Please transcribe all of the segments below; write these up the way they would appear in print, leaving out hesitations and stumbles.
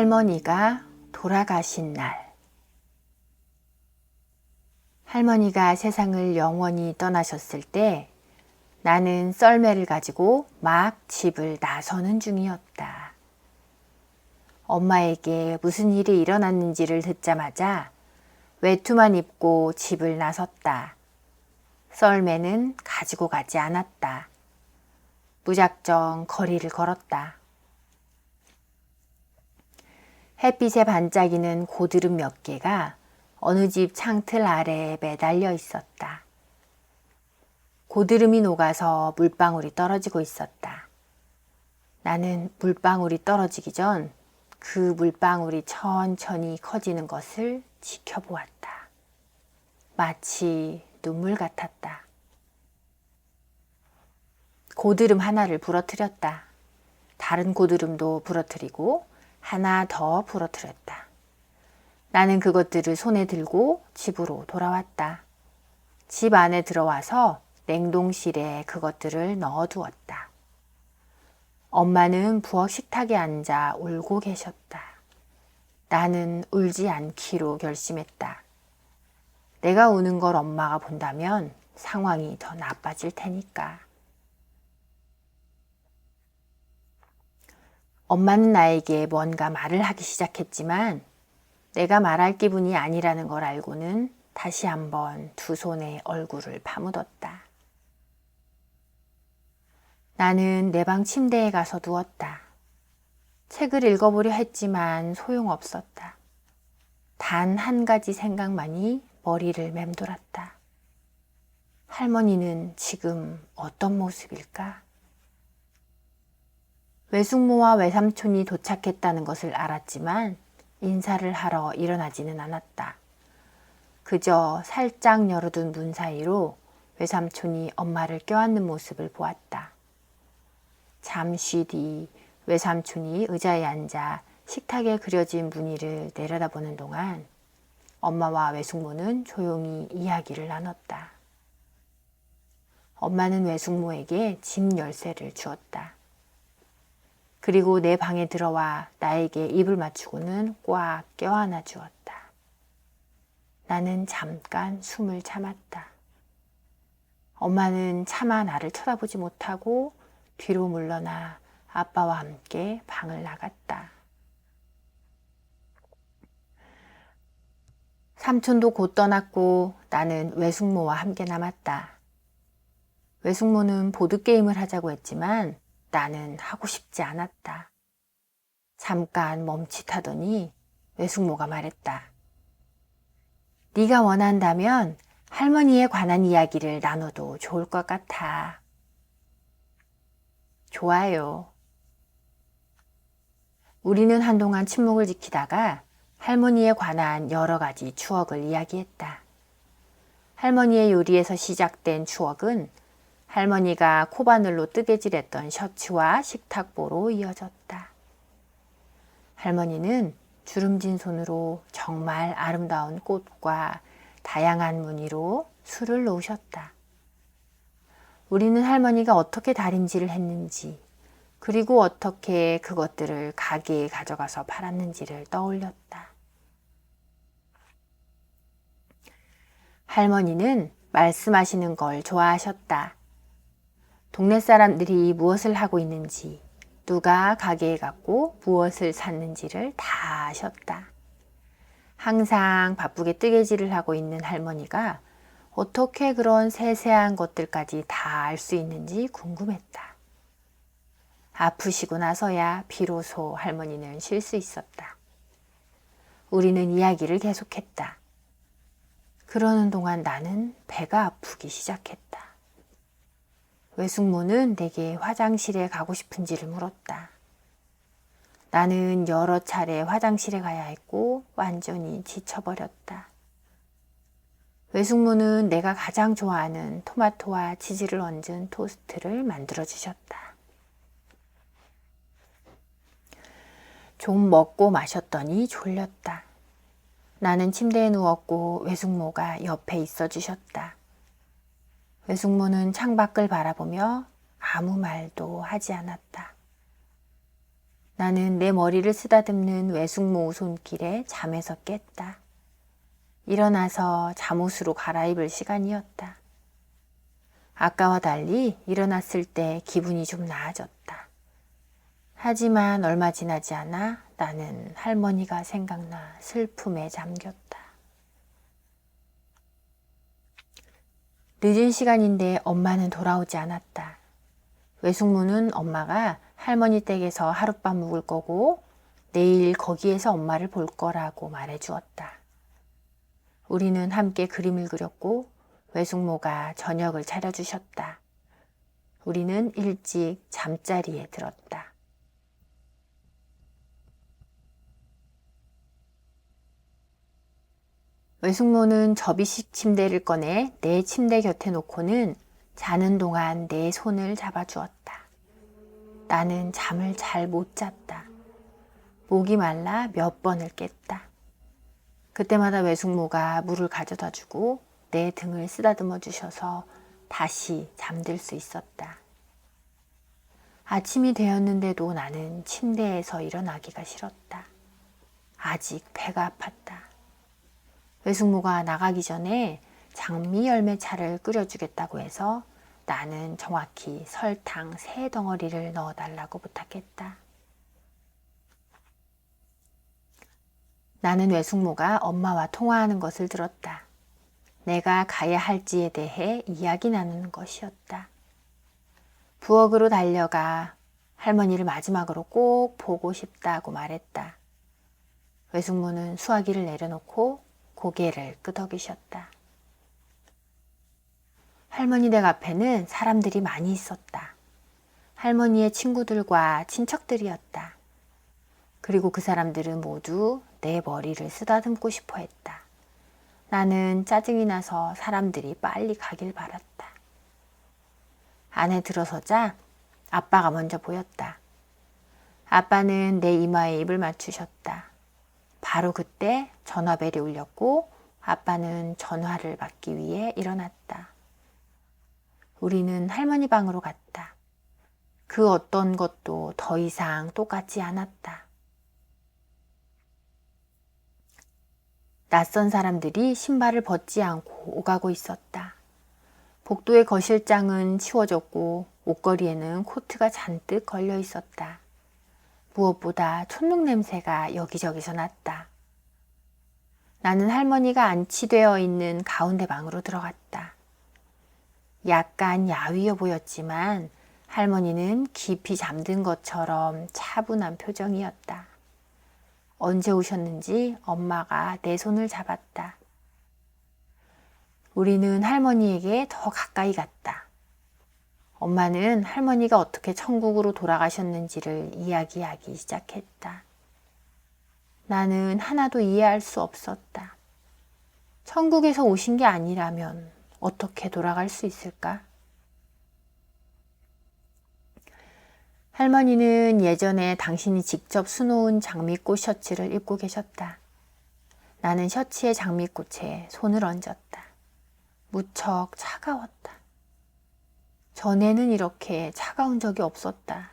할머니가 돌아가신 날. 할머니가 세상을 영원히 떠나셨을 때 나는 썰매를 가지고 막 집을 나서는 중이었다. 엄마에게 무슨 일이 일어났는지를 듣자마자 외투만 입고 집을 나섰다. 썰매는 가지고 가지 않았다. 무작정 거리를 걸었다. 햇빛에 반짝이는 고드름 몇 개가 어느 집 창틀 아래에 매달려 있었다. 고드름이 녹아서 물방울이 떨어지고 있었다. 나는 물방울이 떨어지기 전 그 물방울이 천천히 커지는 것을 지켜보았다. 마치 눈물 같았다. 고드름 하나를 부러뜨렸다. 다른 고드름도 부러뜨리고 하나 더 부러뜨렸다. 나는 그것들을 손에 들고 집으로 돌아왔다. 집 안에 들어와서 냉동실에 그것들을 넣어두었다. 엄마는 부엌 식탁에 앉아 울고 계셨다. 나는 울지 않기로 결심했다. 내가 우는 걸 엄마가 본다면 상황이 더 나빠질 테니까. 엄마는 나에게 뭔가 말을 하기 시작했지만 내가 말할 기분이 아니라는 걸 알고는 다시 한번 두 손에 얼굴을 파묻었다. 나는 내 방 침대에 가서 누웠다. 책을 읽어보려 했지만 소용없었다. 단 한 가지 생각만이 머리를 맴돌았다. 할머니는 지금 어떤 모습일까? 외숙모와 외삼촌이 도착했다는 것을 알았지만 인사를 하러 일어나지는 않았다. 그저 살짝 열어둔 문 사이로 외삼촌이 엄마를 껴안는 모습을 보았다. 잠시 뒤 외삼촌이 의자에 앉아 식탁에 그려진 무늬를 내려다보는 동안 엄마와 외숙모는 조용히 이야기를 나눴다. 엄마는 외숙모에게 집 열쇠를 주었다. 그리고 내 방에 들어와 나에게 입을 맞추고는 꽉 껴안아 주었다. 나는 잠깐 숨을 참았다. 엄마는 차마 나를 쳐다보지 못하고 뒤로 물러나 아빠와 함께 방을 나갔다. 삼촌도 곧 떠났고 나는 외숙모와 함께 남았다. 외숙모는 보드게임을 하자고 했지만 나는 하고 싶지 않았다. 잠깐 멈칫하더니 외숙모가 말했다. 네가 원한다면 할머니에 관한 이야기를 나눠도 좋을 것 같아. 좋아요. 우리는 한동안 침묵을 지키다가 할머니에 관한 여러 가지 추억을 이야기했다. 할머니의 요리에서 시작된 추억은 할머니가 코바늘로 뜨개질했던 셔츠와 식탁보로 이어졌다. 할머니는 주름진 손으로 정말 아름다운 꽃과 다양한 무늬로 술을 놓으셨다. 우리는 할머니가 어떻게 다림질을 했는지, 그리고 어떻게 그것들을 가게에 가져가서 팔았는지를 떠올렸다. 할머니는 말씀하시는 걸 좋아하셨다. 동네 사람들이 무엇을 하고 있는지, 누가 가게에 갔고 무엇을 샀는지를 다 아셨다. 항상 바쁘게 뜨개질을 하고 있는 할머니가 어떻게 그런 세세한 것들까지 다 알 수 있는지 궁금했다. 아프시고 나서야 비로소 할머니는 쉴 수 있었다. 우리는 이야기를 계속했다. 그러는 동안 나는 배가 아프기 시작했다. 외숙모는 내게 화장실에 가고 싶은지를 물었다. 나는 여러 차례 화장실에 가야 했고 완전히 지쳐버렸다. 외숙모는 내가 가장 좋아하는 토마토와 치즈를 얹은 토스트를 만들어 주셨다. 좀 먹고 마셨더니 졸렸다. 나는 침대에 누웠고 외숙모가 옆에 있어 주셨다. 외숙모는 창밖을 바라보며 아무 말도 하지 않았다. 나는 내 머리를 쓰다듬는 외숙모 손길에 잠에서 깼다. 일어나서 잠옷으로 갈아입을 시간이었다. 아까와 달리 일어났을 때 기분이 좀 나아졌다. 하지만 얼마 지나지 않아 나는 할머니가 생각나 슬픔에 잠겼다. 늦은 시간인데 엄마는 돌아오지 않았다. 외숙모는 엄마가 할머니 댁에서 하룻밤 묵을 거고 내일 거기에서 엄마를 볼 거라고 말해 주었다. 우리는 함께 그림을 그렸고 외숙모가 저녁을 차려주셨다. 우리는 일찍 잠자리에 들었다. 외숙모는 접이식 침대를 꺼내 내 침대 곁에 놓고는 자는 동안 내 손을 잡아주었다. 나는 잠을 잘 못 잤다. 목이 말라 몇 번을 깼다. 그때마다 외숙모가 물을 가져다 주고 내 등을 쓰다듬어 주셔서 다시 잠들 수 있었다. 아침이 되었는데도 나는 침대에서 일어나기가 싫었다. 아직 배가 아팠다. 외숙모가 나가기 전에 장미 열매차를 끓여주겠다고 해서 나는 정확히 설탕 3덩어리를 넣어달라고 부탁했다. 나는 외숙모가 엄마와 통화하는 것을 들었다. 내가 가야 할지에 대해 이야기 나누는 것이었다. 부엌으로 달려가 할머니를 마지막으로 꼭 보고 싶다고 말했다. 외숙모는 수화기를 내려놓고 고개를 끄덕이셨다. 할머니 댁 앞에는 사람들이 많이 있었다. 할머니의 친구들과 친척들이었다. 그리고 그 사람들은 모두 내 머리를 쓰다듬고 싶어 했다. 나는 짜증이 나서 사람들이 빨리 가길 바랐다. 안에 들어서자 아빠가 먼저 보였다. 아빠는 내 이마에 입을 맞추셨다. 바로 그때 전화벨이 울렸고 아빠는 전화를 받기 위해 일어났다. 우리는 할머니 방으로 갔다. 그 어떤 것도 더 이상 똑같지 않았다. 낯선 사람들이 신발을 벗지 않고 오가고 있었다. 복도의 거실장은 치워졌고 옷걸이에는 코트가 잔뜩 걸려 있었다. 무엇보다 촛농 냄새가 여기저기서 났다. 나는 할머니가 안치되어 있는 가운데 방으로 들어갔다. 약간 야위어 보였지만 할머니는 깊이 잠든 것처럼 차분한 표정이었다. 언제 오셨는지 엄마가 내 손을 잡았다. 우리는 할머니에게 더 가까이 갔다. 엄마는 할머니가 어떻게 천국으로 돌아가셨는지를 이야기하기 시작했다. 나는 하나도 이해할 수 없었다. 천국에서 오신 게 아니라면 어떻게 돌아갈 수 있을까? 할머니는 예전에 당신이 직접 수놓은 장미꽃 셔츠를 입고 계셨다. 나는 셔츠의 장미꽃에 손을 얹었다. 무척 차가웠다. 전에는 이렇게 차가운 적이 없었다.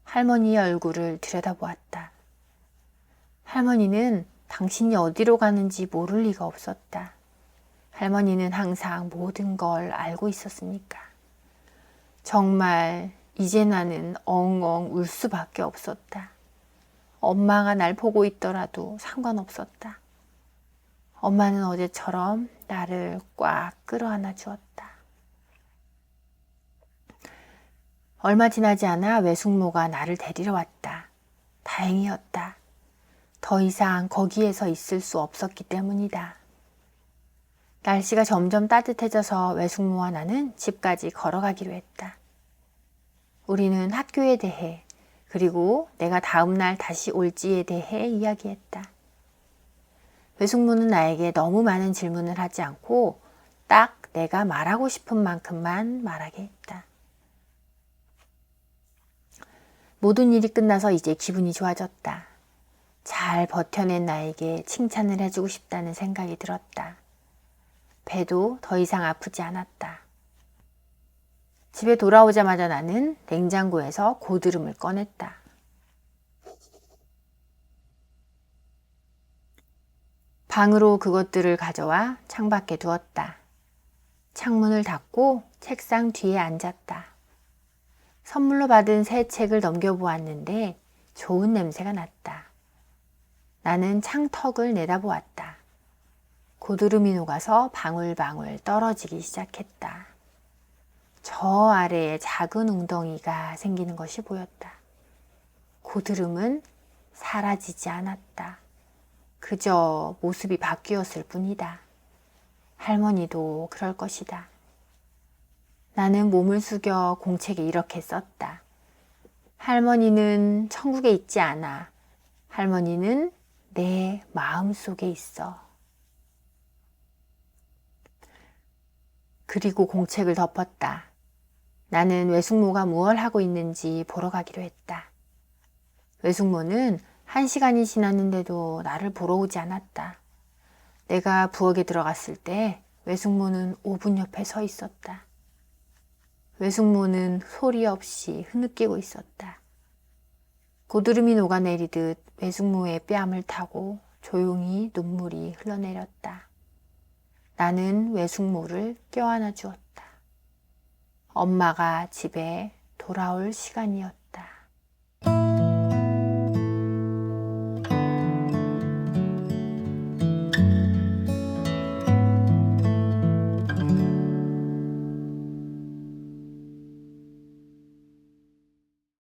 할머니의 얼굴을 들여다보았다. 할머니는 당신이 어디로 가는지 모를 리가 없었다. 할머니는 항상 모든 걸 알고 있었으니까. 정말 이제 나는 엉엉 울 수밖에 없었다. 엄마가 날 보고 있더라도 상관없었다. 엄마는 어제처럼 나를 꽉 끌어안아 주었다. 얼마 지나지 않아 외숙모가 나를 데리러 왔다. 다행이었다. 더 이상 거기에서 있을 수 없었기 때문이다. 날씨가 점점 따뜻해져서 외숙모와 나는 집까지 걸어가기로 했다. 우리는 학교에 대해 그리고 내가 다음 날 다시 올지에 대해 이야기했다. 외숙모는 나에게 너무 많은 질문을 하지 않고 딱 내가 말하고 싶은 만큼만 말하게 했다. 모든 일이 끝나서 이제 기분이 좋아졌다. 잘 버텨낸 나에게 칭찬을 해주고 싶다는 생각이 들었다. 배도 더 이상 아프지 않았다. 집에 돌아오자마자 나는 냉장고에서 고드름을 꺼냈다. 방으로 그것들을 가져와 창밖에 두었다. 창문을 닫고 책상 뒤에 앉았다. 선물로 받은 새 책을 넘겨보았는데 좋은 냄새가 났다. 나는 창턱을 내다보았다. 고드름이 녹아서 방울방울 떨어지기 시작했다. 저 아래에 작은 웅덩이가 생기는 것이 보였다. 고드름은 사라지지 않았다. 그저 모습이 바뀌었을 뿐이다. 할머니도 그럴 것이다. 나는 몸을 숙여 공책에 이렇게 썼다. 할머니는 천국에 있지 않아. 할머니는 내 마음속에 있어. 그리고 공책을 덮었다. 나는 외숙모가 무얼 하고 있는지 보러 가기로 했다. 외숙모는 1시간이 지났는데도 나를 보러 오지 않았다. 내가 부엌에 들어갔을 때 외숙모는 오븐 옆에 서 있었다. 외숙모는 소리 없이 흐느끼고 있었다. 고드름이 녹아내리듯 외숙모의 뺨을 타고 조용히 눈물이 흘러내렸다. 나는 외숙모를 껴안아 주었다. 엄마가 집에 돌아올 시간이었다.